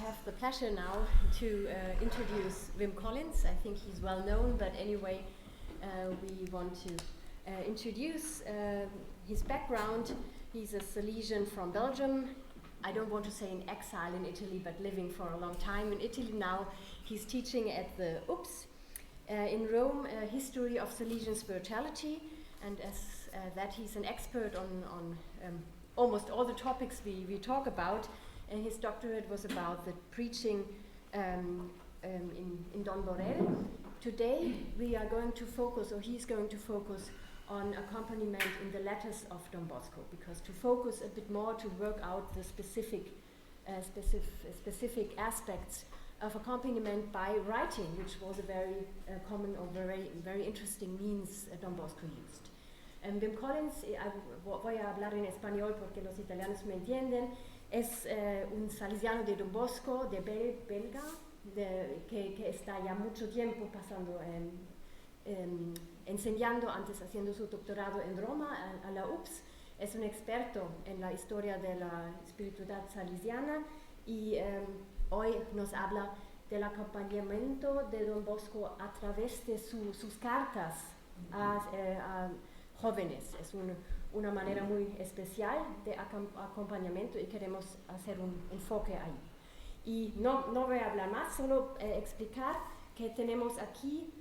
have the pleasure now to introduce Wim Collin. I think he's well known, but anyway, we want to introduce his background. He's a Salesian from Belgium. I don't want to say in exile in Italy, but living for a long time in Italy now. He's teaching at the UPS in Rome, history of Salesian spirituality, and as that he's an expert on almost all the topics we talk about. And his doctorate was about the preaching in Don Borel. Today we are going to focus, or he's going to focus, on accompaniment in the letters of Don Bosco, because to focus a bit more, to work out the specific aspects of accompaniment by writing, which was a very common or very interesting means Don Bosco used. Wim Collin, voy a hablar en español porque los italianos me entienden. Es un salesiano de Don Bosco, de belga, que está ya mucho tiempo pasando, enseñando, antes haciendo su doctorado en Roma, a la UPS. Es un experto en la historia de la espiritualidad salesiana y hoy nos habla del acompañamiento de Don Bosco a través de sus cartas a jóvenes. Es una manera muy especial de acompañamiento y queremos hacer un enfoque ahí. Y no voy a hablar más, solo explicar que tenemos aquí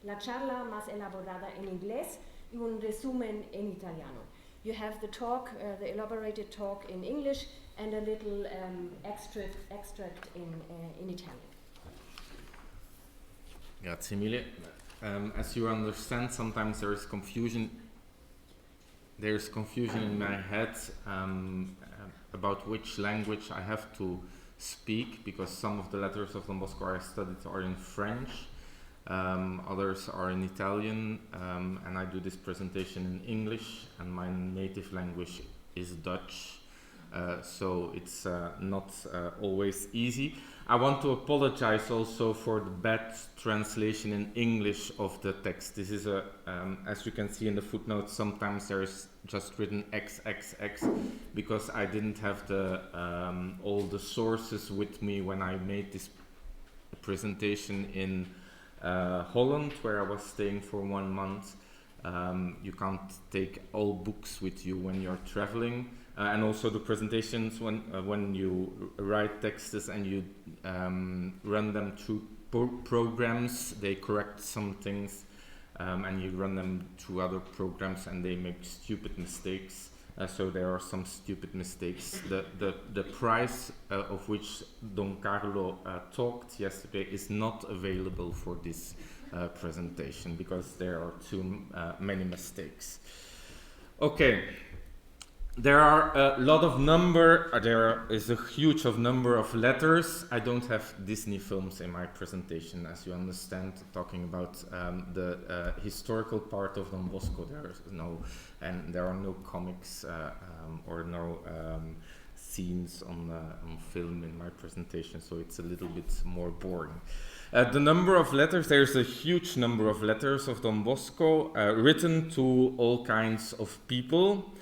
la charla más elaborada en inglés y un resumen en italiano. You have the talk, the elaborated talk in English and a little extract in Italian. Grazie mille. As you understand, sometimes there is confusion. There's confusion in my head about which language I have to speak, because some of the letters of Don Bosco I studied are in French, others are in Italian, and I do this presentation in English, and my native language is Dutch, so it's not always easy. I want to apologize also for the bad translation in English of the text. This is as you can see in the footnotes, sometimes there is just written XXX, because I didn't have all the sources with me when I made this presentation in Holland, where I was staying for 1 month. You can't take all books with you when you're traveling. And also the presentations, when you write texts and you run them through programs, they correct some things, and you run them through other programs and they make stupid mistakes. So there are some stupid mistakes. The price of which Don Carlo talked yesterday is not available for this presentation, because there are too many mistakes. Okay. There are a lot of there is a huge number of letters. I don't have Disney films in my presentation, as you understand, talking about the historical part of Don Bosco. There are no comics or no scenes on film in my presentation, so it's a little bit more boring. The number of letters, there's a huge number of letters of Don Bosco written to all kinds of people.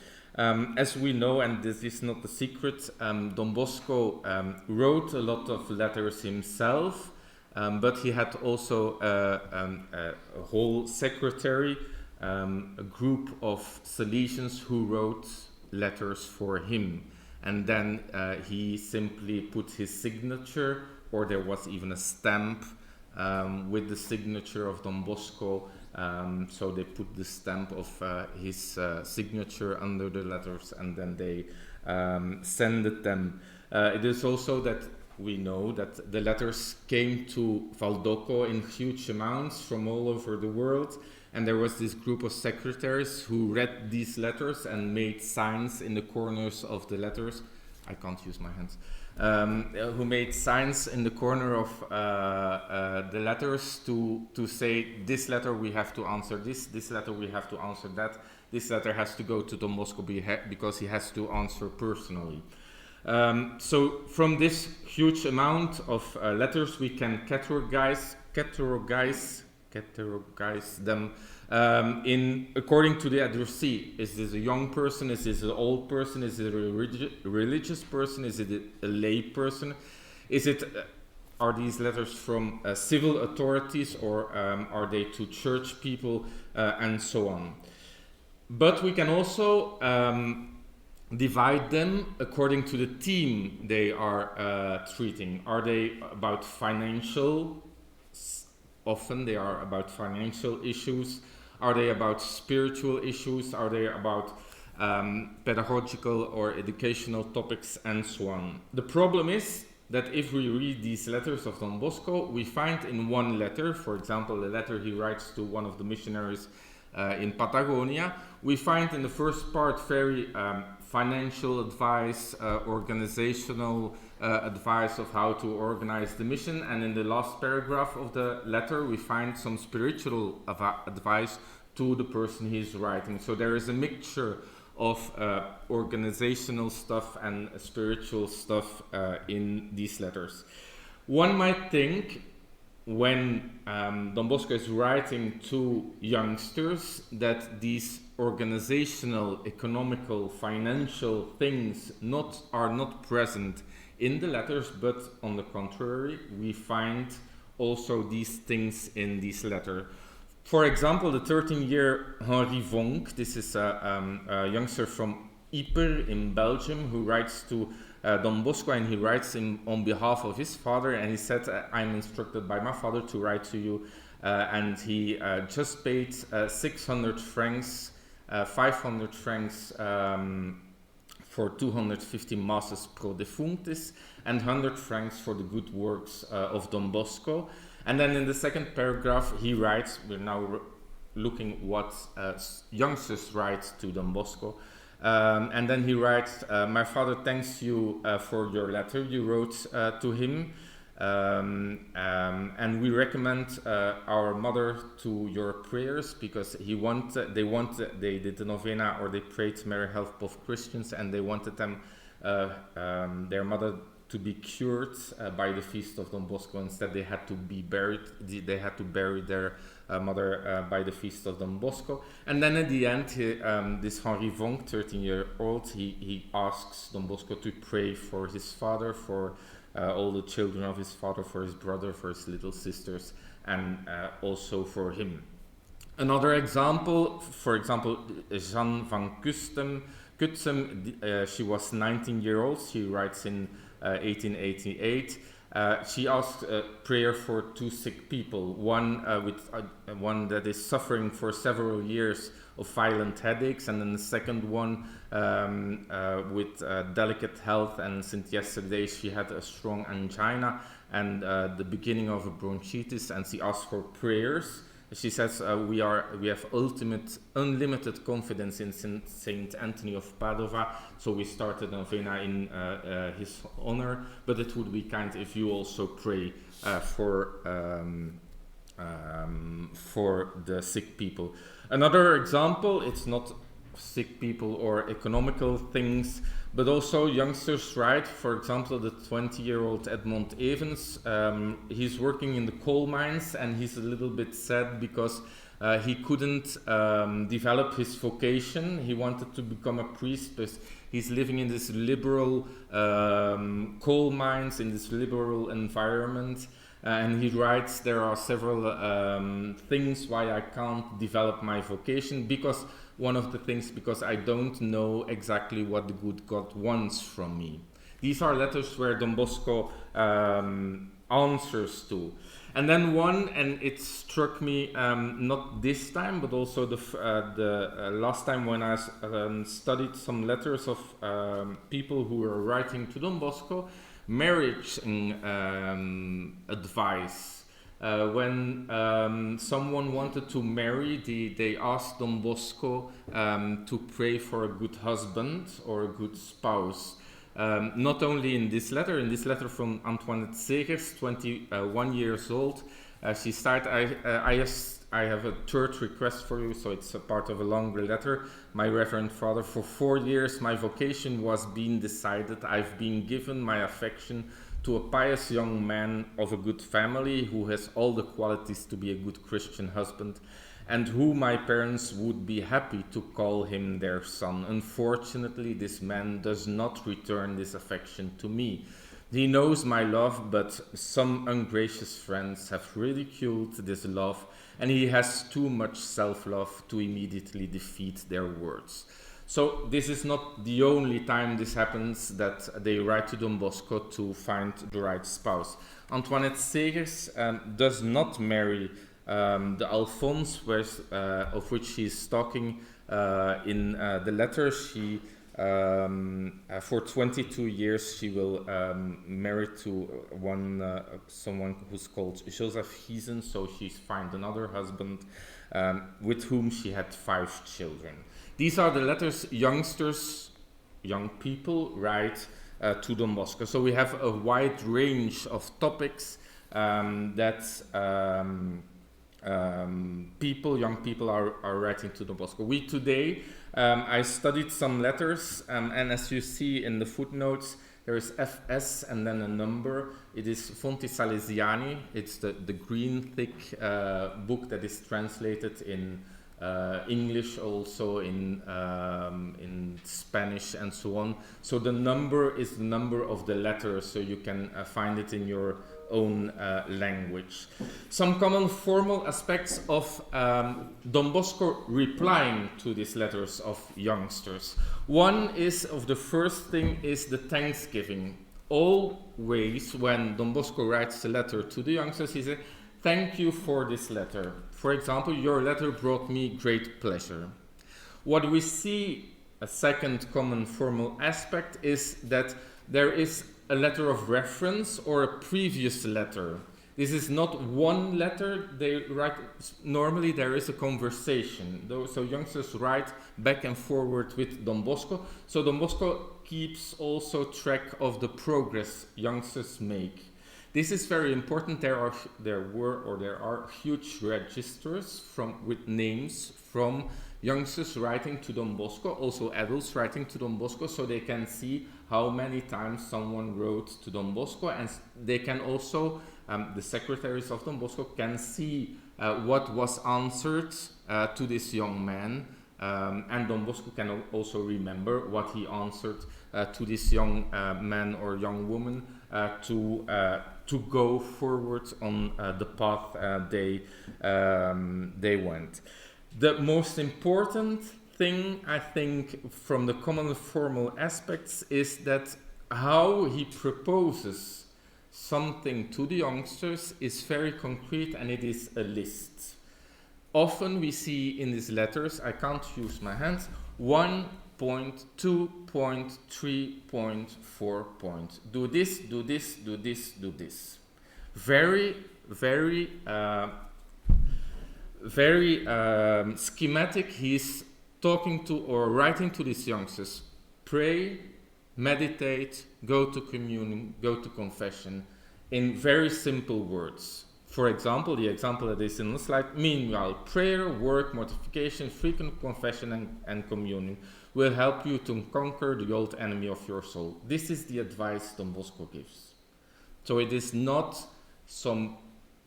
As we know, and this is not a secret, Don Bosco wrote a lot of letters himself, but he had also a whole secretary, a group of Salesians who wrote letters for him. And then he simply put his signature, or there was even a stamp with the signature of Don Bosco. So they put the stamp of his signature under the letters, and then they sent them. It is also that we know that the letters came to Valdocco in huge amounts from all over the world, and there was this group of secretaries who read these letters and made signs in the corners of the letters. I can't use my hands. Who made signs in the corner of the letters to say, this letter we have to answer this letter we have to answer that, this letter has to go to Don Bosco because he has to answer personally. So from this huge amount of letters we can categorize them According to the addressee. Is this a young person? Is this an old person? Is it a religious person? Is it a lay person? Are these letters from civil authorities, or are they to church people, and so on? But we can also divide them according to the theme they are treating. Are they about financial? Often they are about financial issues. Are they about spiritual issues? Are they about pedagogical or educational topics, and so on? The problem is that if we read these letters of Don Bosco, we find in one letter, for example, a letter he writes to one of the missionaries in Patagonia, we find in the first part very financial advice, organizational advice of how to organize the mission, and in the last paragraph of the letter we find some spiritual advice to the person he's writing. So there is a mixture of organizational stuff and spiritual stuff in these letters. One might think, when Don Bosco is writing to youngsters, that these organizational, economical, financial things are not present in the letters, but on the contrary, we find also these things in these letters. For example, the 13-year Henri Vonk, this is a youngster from Yper in Belgium, who writes to Don Bosco, and he writes on behalf of his father, and he said, I'm instructed by my father to write to you, and he just paid 600 francs, 500 francs for 250 masses pro defunctis, and 100 francs for the good works of Don Bosco. And then in the second paragraph he writes, we're now looking what youngsters write to Don Bosco, and then he writes, my father thanks you for your letter you wrote to him, and we recommend our mother to your prayers, because they did the novena, or they prayed Mary help of Christians, and they wanted them their mother to be cured by the feast of Don Bosco. Instead they had to be buried, they had to bury their mother by the feast of Don Bosco. And then at the end, this Henri Vonk, 13-year-old, he asks Don Bosco to pray for his father, for all the children of his father, for his brother, for his little sisters, and also for him. Another example, for example, Jeanne van Kutsem, she was 19-year-old, she writes in 1888. She asked prayer for two sick people, one that is suffering for several years of violent headaches, and then the second one with delicate health, and since yesterday she had a strong angina and the beginning of a bronchitis, and she asked for prayers. She says, we have unlimited confidence in Saint Anthony of Padova, so we started a novena in his honor, but it would be kind if you also pray for the sick people. Another example, it's not sick people or economical things, but also youngsters write. For example, the 20-year-old Edmond Evans, he's working in the coal mines, and he's a little bit sad because he couldn't develop his vocation. He wanted to become a priest, but he's living in this liberal coal mines, in this liberal environment. And he writes, there are several things why I can't develop my vocation, because one of the things, because I don't know exactly what the good God wants from me. These are letters where Don Bosco answers to. And then one, and it struck me not this time, but also the last time when I studied some letters of people who were writing to Don Bosco, marriage advice. When someone wanted to marry, they asked Don Bosco to pray for a good husband or a good spouse. Not only in this letter from Antoinette Segers, 21 years old, she started, I have a third request for you, so it's a part of a longer letter. My Reverend Father, for 4 years my vocation was being decided. I've been given my affection to a pious young man of a good family who has all the qualities to be a good Christian husband. and who my parents would be happy to call him their son. Unfortunately, this man does not return this affection to me. He knows my love, but some ungracious friends have ridiculed this love, and he has too much self-love to immediately defeat their words. So this is not the only time this happens, that they write to Don Bosco to find the right spouse. Antoinette Segers does not marry the Alphonse, of which she is talking in the letter. She for 22 years she will marry to someone who's called Joseph Giesen, so she's found another husband with whom she had 5 children. These are the letters young people write to Don Bosco. So we have a wide range of topics that young people are writing to Don Bosco. We today, I studied some letters, and as you see in the footnotes, there is FS and then a number. It is Fonti Salesiani. It's the green thick book that is translated in English, also in Spanish and so on. So the number is the number of the letters, so you can find it in your own language. Some common formal aspects of Don Bosco replying to these letters of youngsters. One is, the first thing is the thanksgiving. Always when Don Bosco writes a letter to the youngsters, he says, "Thank you for this letter. For example, your letter brought me great pleasure." What we see, a second common formal aspect, is that there is a letter of reference or a previous letter. This is not one letter they write. Normally there is a conversation. So youngsters write back and forward with Don Bosco. So Don Bosco keeps also track of the progress youngsters make. This is very important. There are huge registers with names from youngsters writing to Don Bosco, also adults writing to Don Bosco, so they can see how many times someone wrote to Don Bosco, and they can also, the secretaries of Don Bosco can see what was answered to this young man, and Don Bosco can also remember what he answered to this young man or young woman to go forward on the path they went. The most important thing, I think, from the common formal aspects is that how he proposes something to the youngsters is very concrete, and it is a list. Often we see in these letters, I can't use my hands, 1 point, 2 point, 3 point, 4 point. Do this, do this, do this, do this. Very schematic. He's talking to or writing to these youngsters. Pray, meditate, go to communion, go to confession, in very simple words. For example, the example that is in the slide, meanwhile, prayer, work, mortification, frequent confession and communion will help you to conquer the old enemy of your soul. This is the advice Don Bosco gives. So it is not some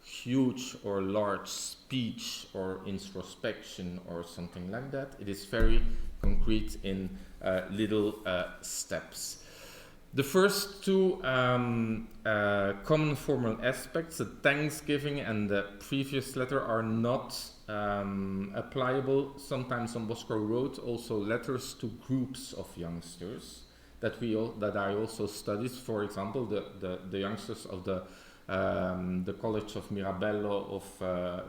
huge or large speech or introspection or something like that. It is very concrete in little steps. The first two common formal aspects, the thanksgiving and the previous letter, are not applicable. Sometimes Don Bosco wrote also letters to groups of youngsters that I also studied. For example, the youngsters of the College of Mirabello, of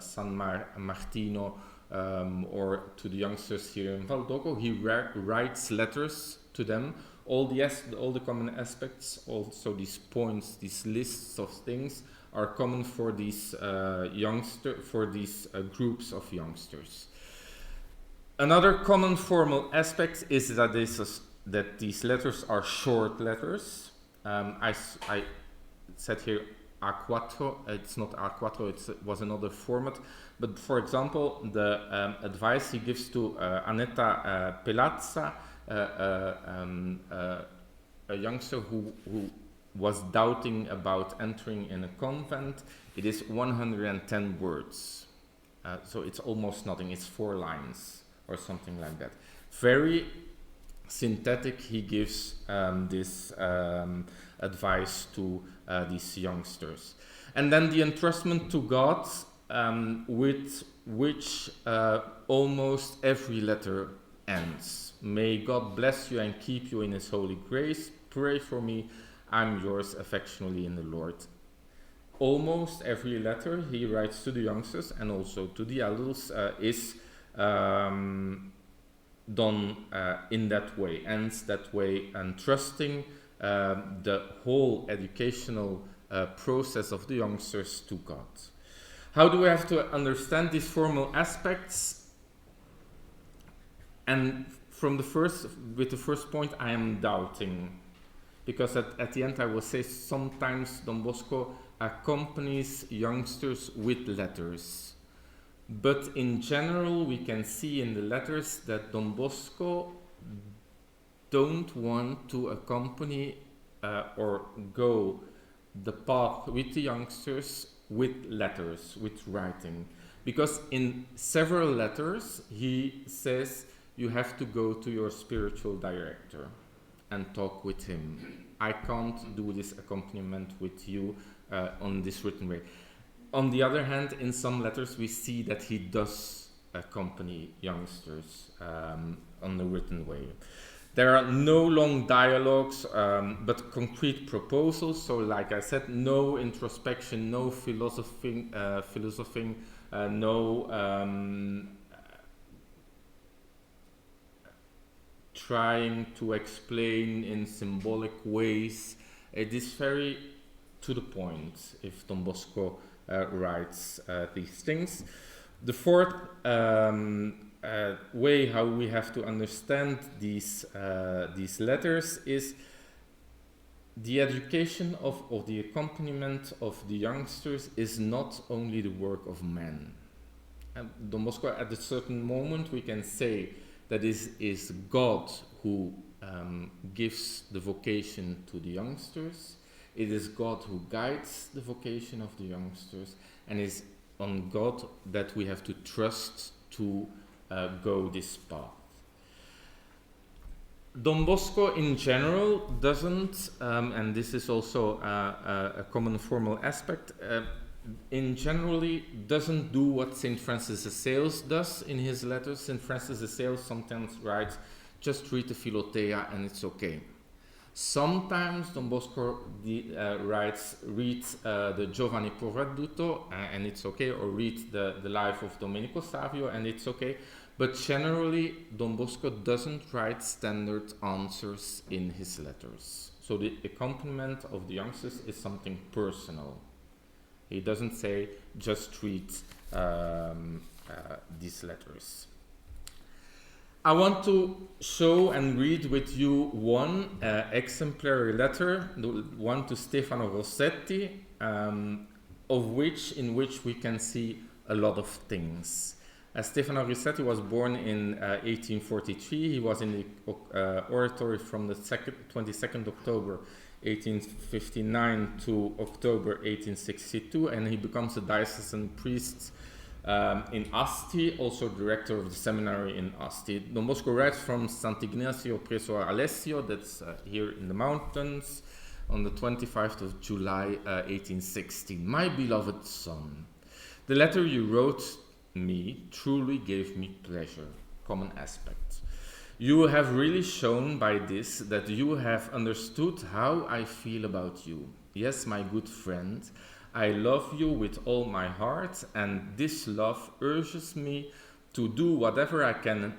San Martino, or to the youngsters here in Valdoco. He writes letters to them. All the common aspects, also these points, these lists of things, are common for these groups of youngsters. Another common formal aspect is that these letters are short letters. I said here A4, it's not A4, it was another format. But for example, the advice he gives to Annetta Pelazza, a youngster who was doubting about entering in a convent, it is 110 words. So it's almost nothing. It's 4 lines or something like that. Very synthetic. He gives this advice to these youngsters. And then the entrustment to God, with which almost every letter ends. May God bless you and keep you in His holy grace. Pray for me. I'm yours affectionately in the Lord. Almost every letter he writes to the youngsters and also to the adults is done in that way, ends that way, and trusting the whole educational process of the youngsters to God. How do we have to understand these formal aspects? And with the first point, I am doubting, because at the end I will say sometimes Don Bosco accompanies youngsters with letters. But in general, we can see in the letters that Don Bosco don't want to accompany or go the path with the youngsters with letters, with writing. Because in several letters, he says you have to go to your spiritual director and talk with him. I can't do this accompaniment with you on this written way. On the other hand, in some letters we see that he does accompany youngsters on the written way. There are no long dialogues, but concrete proposals. So like I said, no introspection, no philosophing, no trying to explain in symbolic ways. It is very to the point if Don Bosco writes these things. The fourth way how we have to understand these letters is the education of the accompaniment of the youngsters is not only the work of men. And Don Bosco, at a certain moment, we can say that is God who gives the vocation to the youngsters. It is God who guides the vocation of the youngsters, and it's on God that we have to trust to go this path. Don Bosco in general doesn't, and this is also a common formal aspect, in generally doesn't do what St. Francis de Sales does in his letters. St. Francis de Sales sometimes writes, just read the Philotea and it's okay. Sometimes Don Bosco writes, read the Giovanni Porraduto and it's okay, or read the life of Domenico Savio and it's okay. But generally, Don Bosco doesn't write standard answers in his letters. So the accompaniment of the youngsters is something personal. He doesn't say, just read these letters. I want to show and read with you one exemplary letter, the one to Stefano Rossetti, in which we can see a lot of things. Stefano Rossetti was born in 1843. He was in the oratory from the 22nd October 1859 to October 1862, and he becomes a diocesan priest in Asti, also director of the seminary in Asti. Don Bosco writes from Sant'Ignazio presso Alessio, that's here in the mountains, on the 25th of July 1816. My beloved son, the letter you wrote me truly gave me pleasure. Common aspect. You have really shown by this that you have understood how I feel about you. Yes, my good friend, I love you with all my heart, and this love urges me to do whatever I can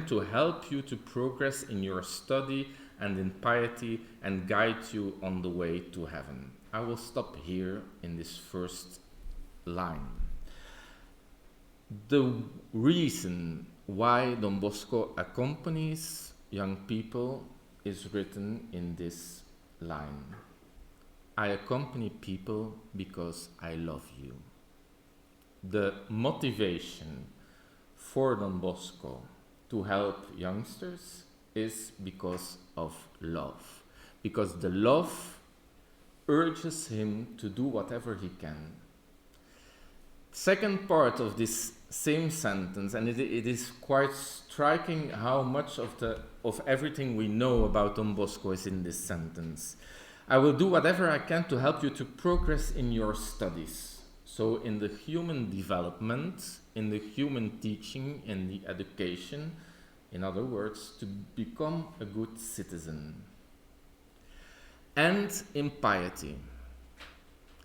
to help you to progress in your study and in piety and guide you on the way to heaven. I will stop here in this first line. The reason why Don Bosco accompanies young people is written in this line. I accompany people because I love you. The motivation for Don Bosco to help youngsters is because of love. Because the love urges him to do whatever he can. Second part of this same sentence, and it is quite striking how much of everything we know about Don Bosco is in this sentence. I will do whatever I can to help you to progress in your studies. So in the human development, in the human teaching, in the education, in other words, to become a good citizen. And in piety,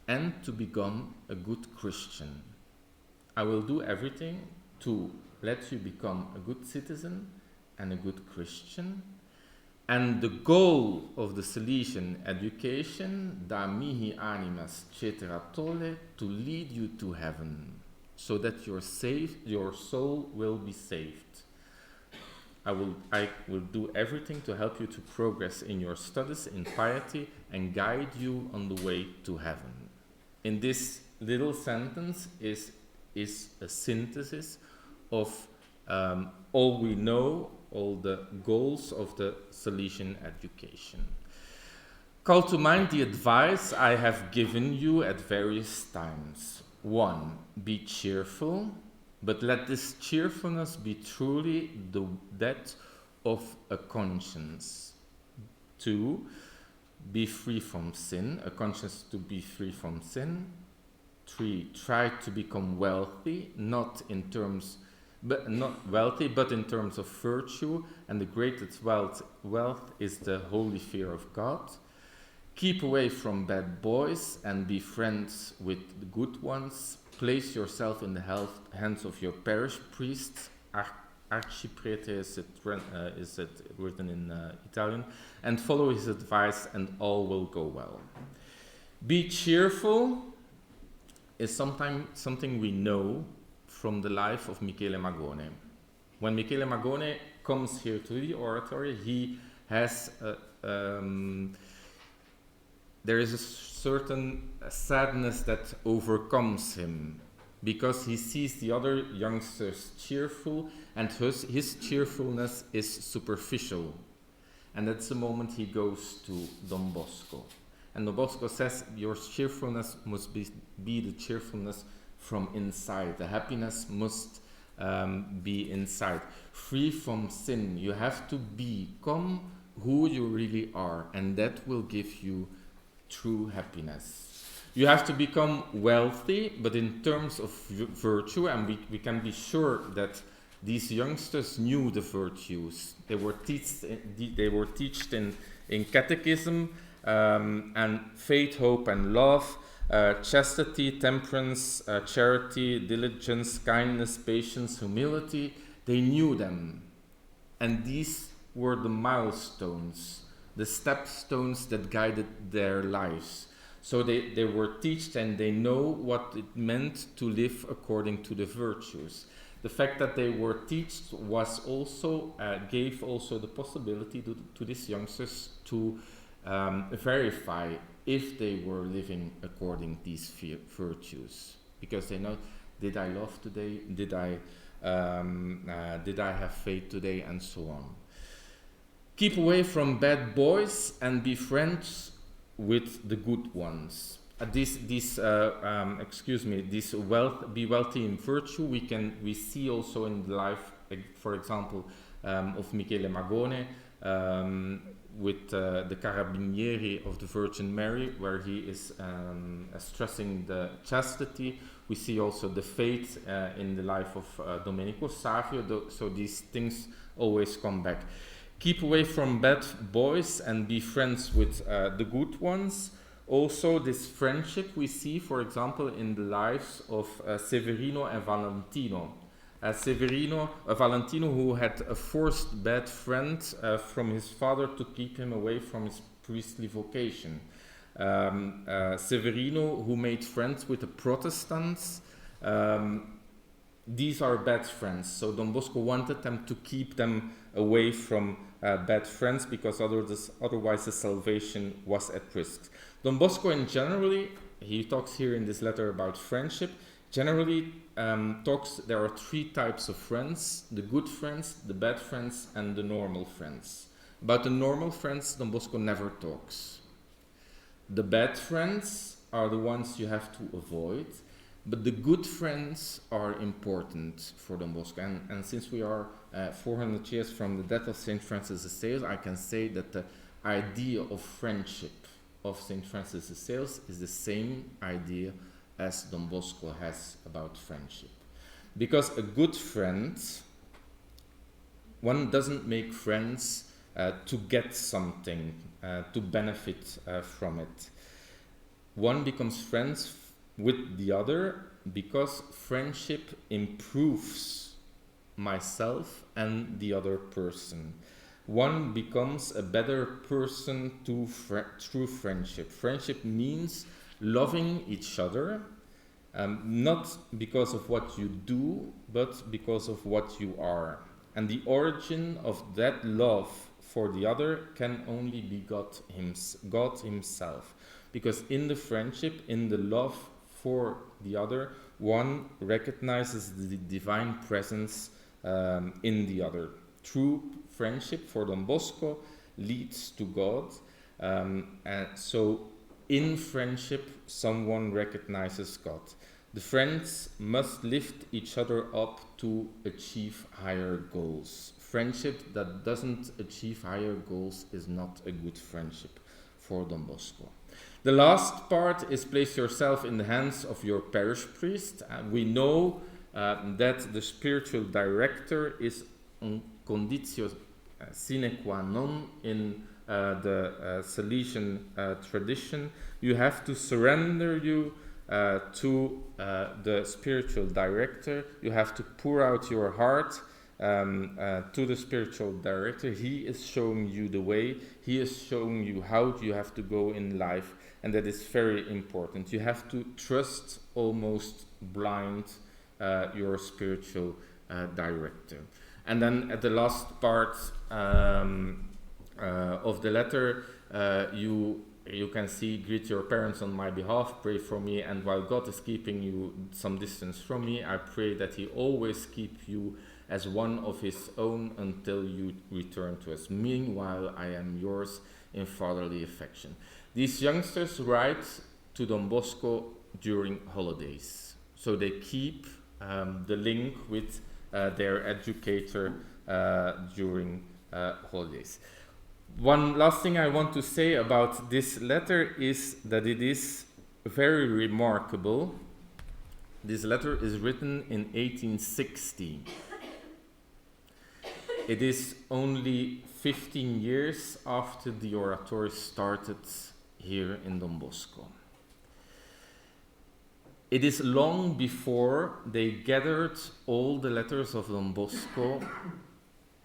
and to become a good Christian. I will do everything to let you become a good citizen and a good Christian. And the goal of the Salesian education, da mihi animas cetera tolle, to lead you to heaven, so that your soul will be saved. I will do everything to help you to progress in your studies, in piety, and guide you on the way to heaven. In this little sentence is a synthesis of all we know, all the goals of the Salesian education. Call to mind the advice I have given you at various times. 1. Be cheerful, but let this cheerfulness be truly that of a conscience. 2. Be free from sin, a conscience to be free from sin. 3. Try to become wealthy, not in terms of virtue, and the greatest wealth is the holy fear of God. Keep away from bad boys and be friends with the good ones. Place yourself in the hands of your parish priests. Arciprete is it written in Italian, and follow his advice, and all will go well. Be cheerful is something we know from the life of Michele Magone. When Michele Magone comes here to the oratory, he has there is a certain sadness that overcomes him, because he sees the other youngsters cheerful, and his cheerfulness is superficial. And that's the moment he goes to Don Bosco. And Don Bosco says, your cheerfulness must be the cheerfulness from inside. The happiness must be inside. Free from sin. You have to become who you really are, and that will give you true happiness. You have to become wealthy, but in terms of virtue, and we can be sure that these youngsters knew the virtues. They were taught in catechism, and faith, hope, and love, chastity, temperance, charity, diligence, kindness, patience, humility. They knew them, and these were the milestones, the stepstones that guided their lives. So they were taught, and they know what it meant to live according to the virtues. The fact that they were taught was also gave also the possibility to these youngsters to verify if they were living according to these virtues, because they know, did I love today? Did I have faith today? And so on. Keep away from bad boys and be friends with the good ones. Be wealthy in virtue. We see also in the life, for example, of Michele Magone, with the Carabinieri of the Virgin Mary, where he is stressing the chastity. We see also the faith in the life of Domenico Savio. So these things always come back. Keep away from bad boys and be friends with the good ones. Also, this friendship we see, for example, in the lives of Severino and Valentino. Valentino, who had a forced bad friend from his father to keep him away from his priestly vocation. Severino, who made friends with the Protestants. These are bad friends, so Don Bosco wanted them to keep them away from bad friends, because otherwise the salvation was at risk. Don Bosco, in generally, he talks here in this letter about friendship, generally there are three types of friends: the good friends, the bad friends, and the normal friends. About the normal friends, Don Bosco never talks. The bad friends are the ones you have to avoid, But the good friends are important for Don Bosco. And since we are 400 years from the death of St. Francis de Sales, I can say that the idea of friendship of St. Francis de Sales is the same idea as Don Bosco has about friendship. Because a good friend, one doesn't make friends to get something, to benefit from it. One becomes friends with the other because friendship improves myself and the other person. One becomes a better person through friendship. Friendship means loving each other, not because of what you do, but because of what you are. And the origin of that love for the other can only be God Himself. Because in the friendship, in the love for the other, one recognizes the divine presence in the other. True friendship for Don Bosco leads to God. And so in friendship, someone recognizes God. The friends must lift each other up to achieve higher goals. Friendship that doesn't achieve higher goals is not a good friendship for Don Bosco. The last part is place yourself in the hands of your parish priest. We know that the spiritual director is conditio sine qua non in the Salesian tradition. You have to surrender you to the spiritual director. You have to pour out your heart to the spiritual director. He is showing you the way. He is showing you how you have to go in life, and that is very important. You have to trust almost blind your spiritual director. And then at the last part of the letter, you can see, greet your parents on my behalf, pray for me, and while God is keeping you some distance from me, I pray that He always keep you as one of His own until you return to us. Meanwhile, I am yours in fatherly affection. These youngsters write to Don Bosco during holidays, so they keep the link with their educator during holidays. One last thing I want to say about this letter is that it is very remarkable. This letter is written in 1860. It is only 15 years after the oratory started here in Don Bosco. It is long before they gathered all the letters of Don Bosco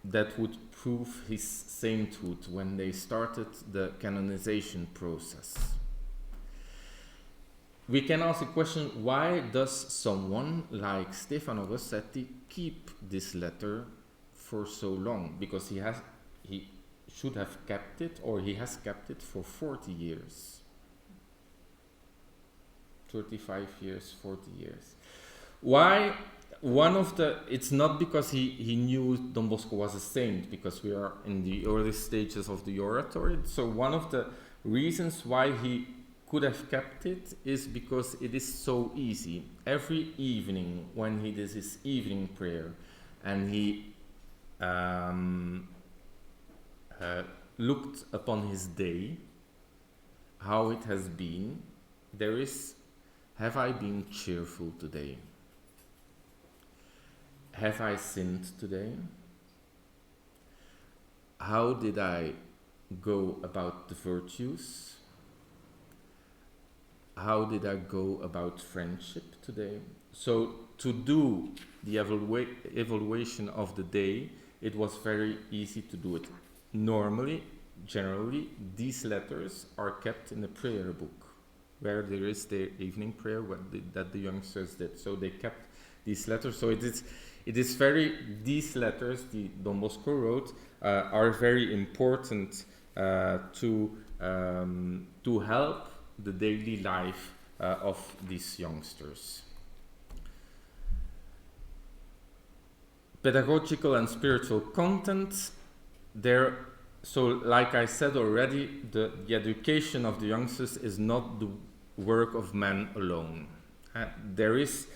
that would prove his sainthood when they started the canonization process. We can ask the question, why does someone like Stefano Rossetti keep this letter for so long? Because he should have kept it, or he has kept it for 40 years. 35 years, 40 years. Why? It's not because he knew Don Bosco was a saint, because we are in the early stages of the oratory. So one of the reasons why he could have kept it is because it is so easy. Every evening when he does his evening prayer and he looked upon his day, how it has been, there is, have I been cheerful today? Have I sinned today? How did I go about the virtues? How did I go about friendship today? So to do the evaluation of the day, it was very easy to do it. Normally, generally, these letters are kept in a prayer book, where there is the evening prayer that the youngsters did. So they kept these letters. So these letters the Don Bosco wrote are very important to help the daily life of these youngsters. Pedagogical and spiritual content. So like I said already, the education of the youngsters is not the work of man alone. There is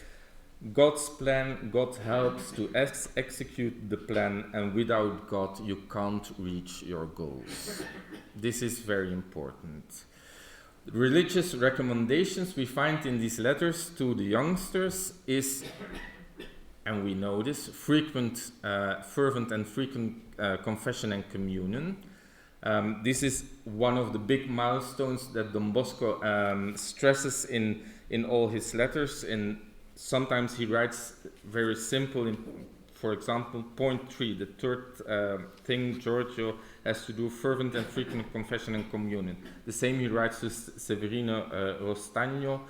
God's plan, God helps to execute the plan, and without God you can't reach your goals. This is very important. Religious recommendations we find in these letters to the youngsters is, and we know this, fervent and frequent confession and communion. This is one of the big milestones that Don Bosco stresses in all his letters. And sometimes he writes very simple, for example, point 3, the third thing Giorgio has to do, fervent and frequent confession and communion. The same he writes to Severino Rostagno,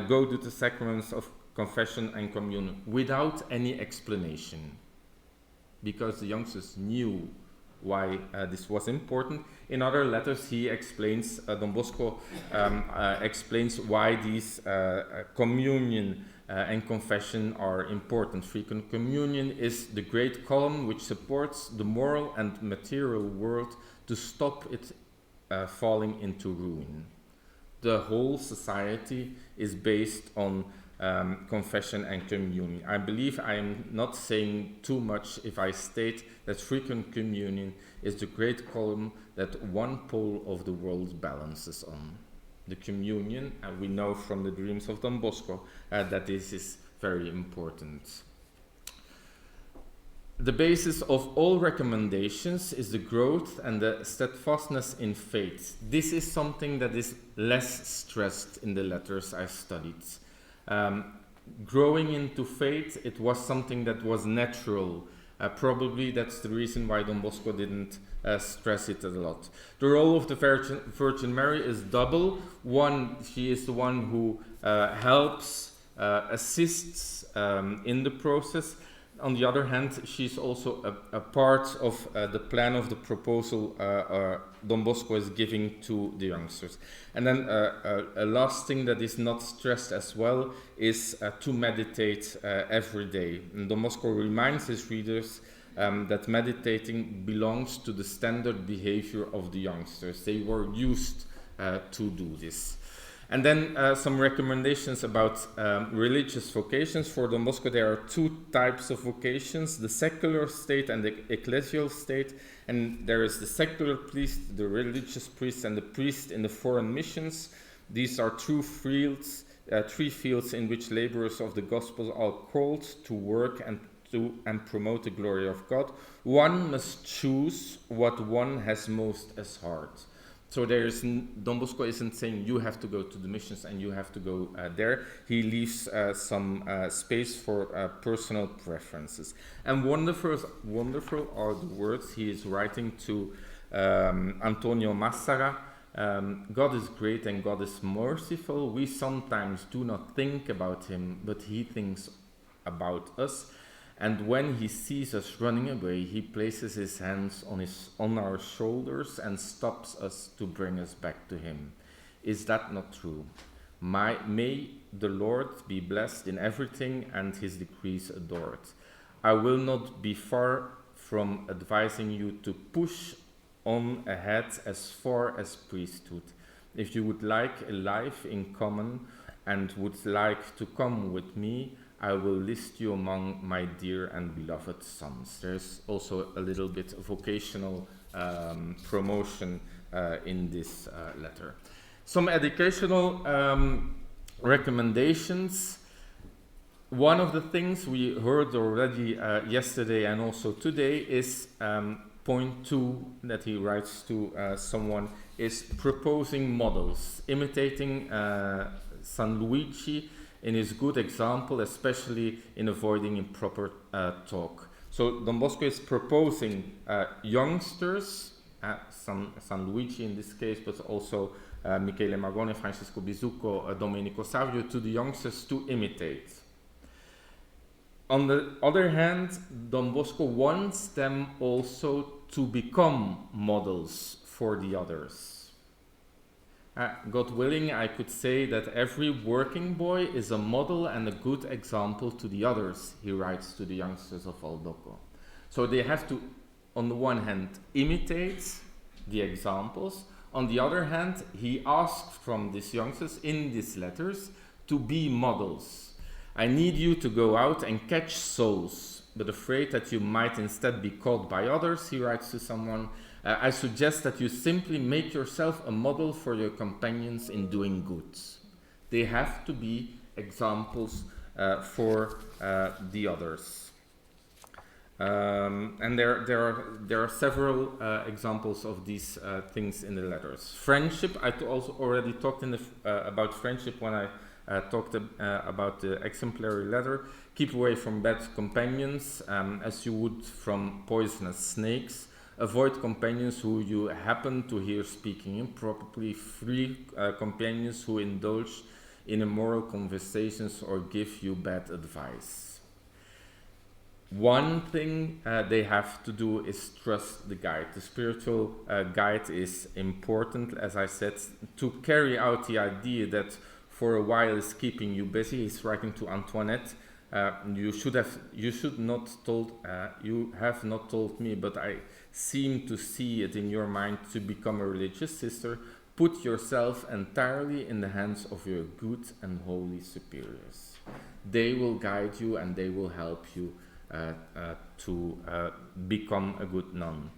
go to the sacraments of confession and communion, without any explanation, because the youngsters knew why this was important. In other letters he explains, Don Bosco explains why these communion and confession are important. Frequent communion is the great column which supports the moral and material world to stop it falling into ruin. The whole society is based on confession and communion. I believe I am not saying too much if I state that frequent communion is the great column that one pole of the world balances on. The communion, and we know from the dreams of Don Bosco that this is very important. The basis of all recommendations is the growth and the steadfastness in faith. This is something that is less stressed in the letters I studied. Growing into faith, it was something that was natural. Probably that's the reason why Don Bosco didn't stress it a lot. The role of the Virgin Mary is double. One, she is the one who helps, assists in the process. On the other hand, she's also a part of the plan of the proposal Don Bosco is giving to the youngsters. And then a last thing that is not stressed as well is to meditate every day. And Don Bosco reminds his readers that meditating belongs to the standard behavior of the youngsters. They were used to do this. And then some recommendations about religious vocations. For Don Bosco, there are two types of vocations, the secular state and the ecclesial state. And there is the secular priest, the religious priest, and the priest in the foreign missions. These are three fields in which laborers of the gospel are called to work and promote the glory of God. One must choose what one has most as heart. So Don Bosco isn't saying you have to go to the missions and you have to go there. He leaves some space for personal preferences. And wonderful are the words he is writing to Antonio Massara. God is great and God is merciful. We sometimes do not think about him, but he thinks about us. And when he sees us running away, he places his hands on our shoulders and stops us to bring us back to him. Is that not true? May the Lord be blessed in everything and his decrees adored. I will not be far from advising you to push on ahead as far as priesthood. If you would like a life in common and would like to come with me, I will list you among my dear and beloved sons. There's also a little bit vocational promotion in this letter. Some educational recommendations. One of the things we heard already yesterday and also today is point 2 that he writes to someone is proposing models, imitating San Luigi in his good example, especially in avoiding improper talk. So Don Bosco is proposing youngsters, San Luigi in this case, but also Michele Magone, Francesco Bisucco, Domenico Savio, to the youngsters to imitate. On the other hand, Don Bosco wants them also to become models for the others. God willing, I could say that every working boy is a model and a good example to the others, he writes to the youngsters of Aldoco. So they have to, on the one hand, imitate the examples. On the other hand, he asks from these youngsters in these letters to be models. I need you to go out and catch souls, but afraid that you might instead be caught by others, he writes to someone, I suggest that you simply make yourself a model for your companions in doing good. They have to be examples for the others. And there are several examples of these things in the letters. Friendship, I also already talked about friendship when I talked about the exemplary letter. Keep away from bad companions, as you would from poisonous snakes. Avoid companions who you happen to hear speaking improperly. Flee companions who indulge in immoral conversations or give you bad advice. One thing they have to do is trust the guide. The spiritual guide is important, as I said, to carry out the idea that for a while is keeping you busy. He's writing to Antoinette. You have not told me, but I seem to see it in your mind to become a religious sister. Put yourself entirely in the hands of your good and holy superiors. They will guide you and they will help you to become a good nun.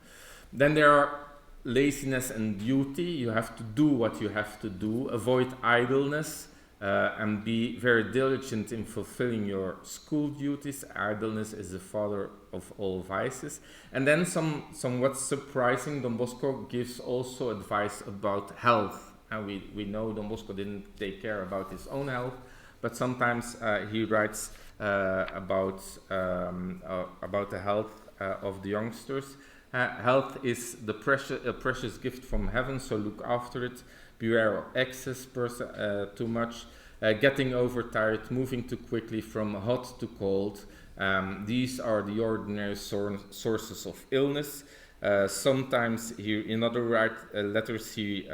Then there are laziness and duty. You have to do what you have to do. Avoid idleness and be very diligent in fulfilling your school duties. Idleness is the father of all vices. And then somewhat surprising, Don Bosco gives also advice about health. And we know Don Bosco didn't take care about his own health, but sometimes he writes about the health of the youngsters. Health is a precious gift from heaven, so look after it. Beware of excess, too much, getting overtired, moving too quickly from hot to cold. These are the ordinary sources of illness. Sometimes in other letters he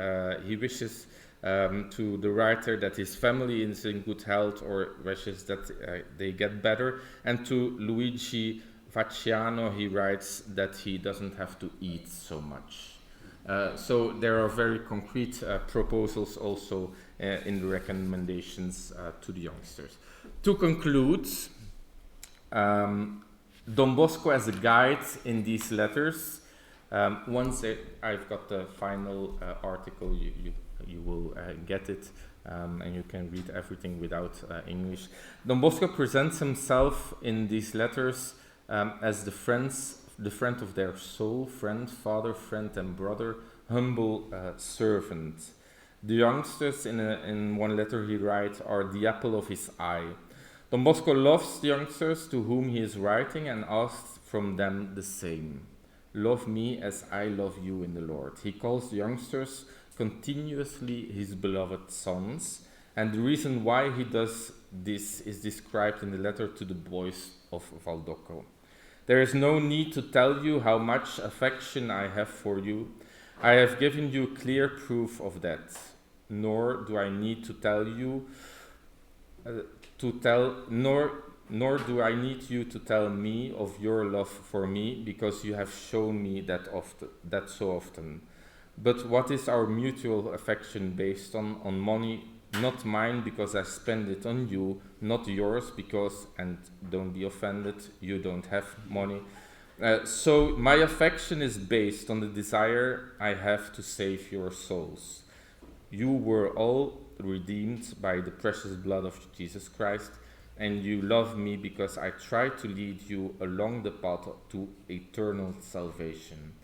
wishes to the writer that his family is in good health, or wishes that they get better. And to Luigi Vacciano he writes that he doesn't have to eat so much. So there are very concrete proposals also in the recommendations to the youngsters. To conclude, Don Bosco as a guide in these letters. Once I've got the final article, you will get it, and you can read everything without English. Don Bosco presents himself in these letters as the friend of their soul, friend, father, friend and brother, humble servant. The youngsters, in one letter he writes, are the apple of his eye. Don Bosco loves the youngsters to whom he is writing and asks from them the same. Love me as I love you in the Lord. He calls the youngsters continuously his beloved sons, and the reason why he does this is described in the letter to the boys of Valdocco. There is no need to tell you how much affection I have for you. I have given you clear proof of that. Nor do I need to tell you nor do I need you to tell me of your love for me, because you have shown me that so often. But what is our mutual affection based on? On money, not mine because I spend it on you, not yours because, and don't be offended, you don't have money. So my affection is based on the desire I have to save your souls. You were all redeemed by the precious blood of Jesus Christ, and you love me because I try to lead you along the path to eternal salvation.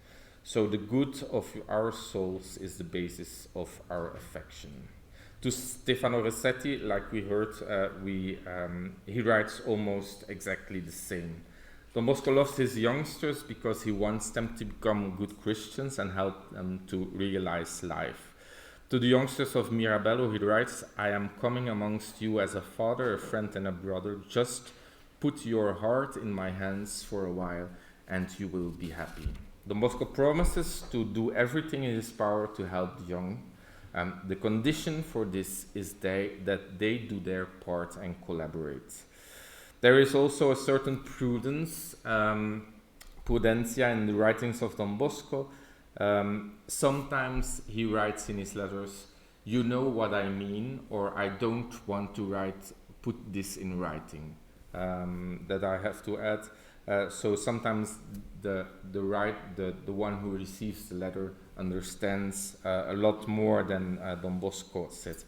So the good of our souls is the basis of our affection. To Stefano Rossetti, like we heard, he writes almost exactly the same. Don Bosco loves his youngsters because he wants them to become good Christians and help them to realize life. To the youngsters of Mirabello, he writes, I am coming amongst you as a father, a friend and a brother. Just put your heart in my hands for a while and you will be happy. Don Bosco promises to do everything in his power to help the young. The condition for this is that they do their part and collaborate. There is also a certain prudencia in the writings of Don Bosco. Sometimes he writes in his letters, you know what I mean, or I don't want to put this in writing, that I have to add. So sometimes the one who receives the letter understands a lot more than Don Bosco says.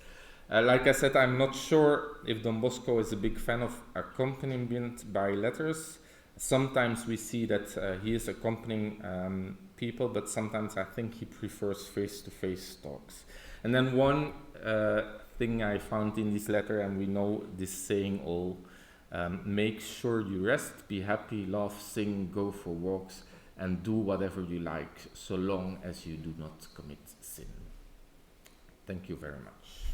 Like I said, I'm not sure if Don Bosco is a big fan of accompaniment by letters. Sometimes we see that he is accompanying people, but sometimes I think he prefers face-to-face talks. And then one thing I found in this letter, and we know this saying all, make sure you rest, be happy, laugh, sing, go for walks, and do whatever you like, so long as you do not commit sin. Thank you very much.